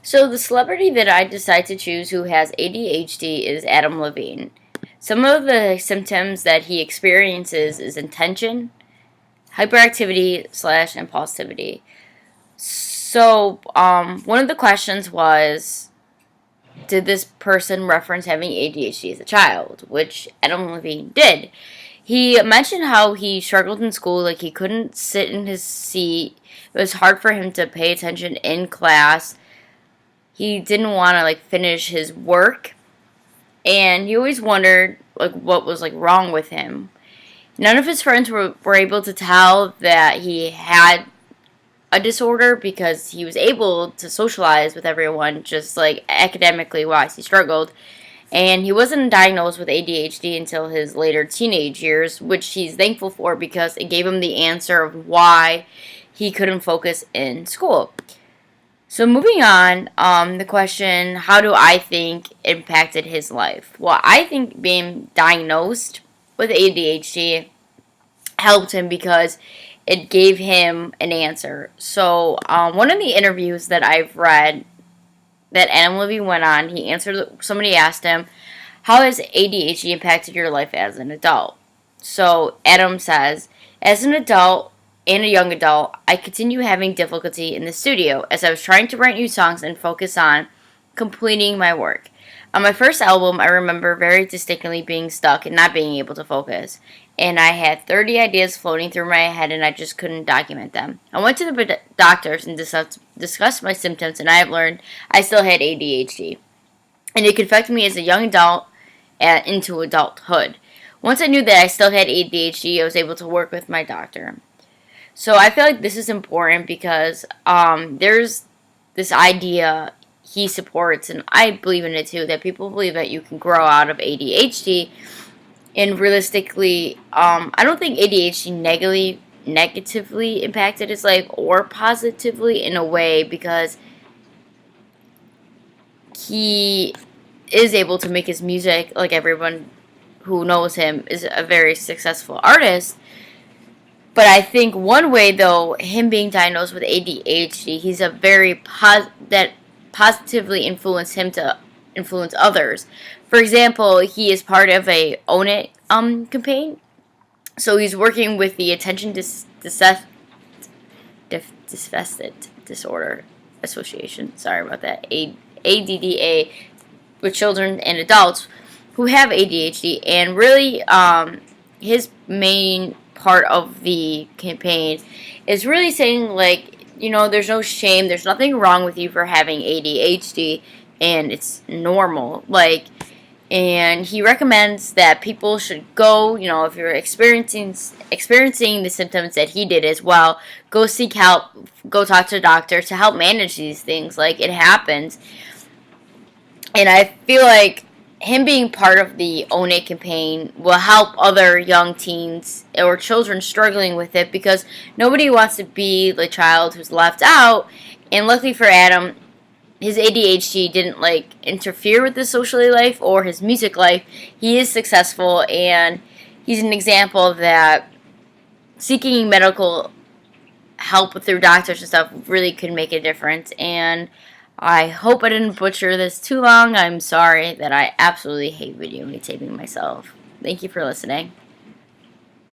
So the celebrity that I decide to choose who has ADHD is Adam Levine. Some of the symptoms that he experiences is intention, hyperactivity slash impulsivity. So one of the questions was, did this person reference having ADHD as a child? Which Adam Levine did. He mentioned how he struggled in school, like he couldn't sit in his seat. It was hard for him to pay attention in class. He didn't want to finish his work, and he always wondered what was wrong with him. None of his friends were able to tell that he had a disorder because he was able to socialize with everyone, just academically wise he struggled. And he wasn't diagnosed with ADHD until his later teenage years, which he's thankful for because it gave him the answer of why he couldn't focus in school. So moving on, the question, how do I think it impacted his life? Well, I think being diagnosed with ADHD helped him because it gave him an answer. So one of the interviews that I've read that Adam Levine went on, he answered, somebody asked him, how has ADHD impacted your life as an adult? So Adam says, as an adult, and a young adult, I continue having difficulty in the studio as I was trying to write new songs and focus on completing my work. On my first album, I remember very distinctly being stuck and not being able to focus. And I had 30 ideas floating through my head and I just couldn't document them. I went to the doctors and discussed my symptoms, and I have learned I still had ADHD. And it could affect me as a young adult and into adulthood. Once I knew that I still had ADHD, I was able to work with my doctor. So I feel like this is important because there's this idea he supports, and I believe in it too, that people believe that you can grow out of ADHD. And realistically, I don't think ADHD negatively impacted his life or positively in a way, because he is able to make his music. Like everyone who knows him is a very successful artist. But I think one way, though, him being diagnosed with ADHD, he's a very that positively influenced him to influence others. For example, he is part of a Own It campaign. So he's working with the Attention Deficit Disorder Association. Sorry about that. ADDA, with children and adults who have ADHD, and really his main part of the campaign is really saying, there's no shame, there's nothing wrong with you for having ADHD, and it's normal. And he recommends that people should go, if you're experiencing the symptoms that he did as well, go seek help, go talk to a doctor to help manage these things. It happens. And I feel like him being part of the Own It campaign will help other young teens or children struggling with it, because nobody wants to be the child who's left out. And luckily for Adam, his ADHD didn't interfere with his social life or his music life. He is successful, and he's an example of that seeking medical help through doctors and stuff really could make a difference. And I hope I didn't butcher this too long. I'm sorry that I absolutely hate videotaping myself. Thank you for listening.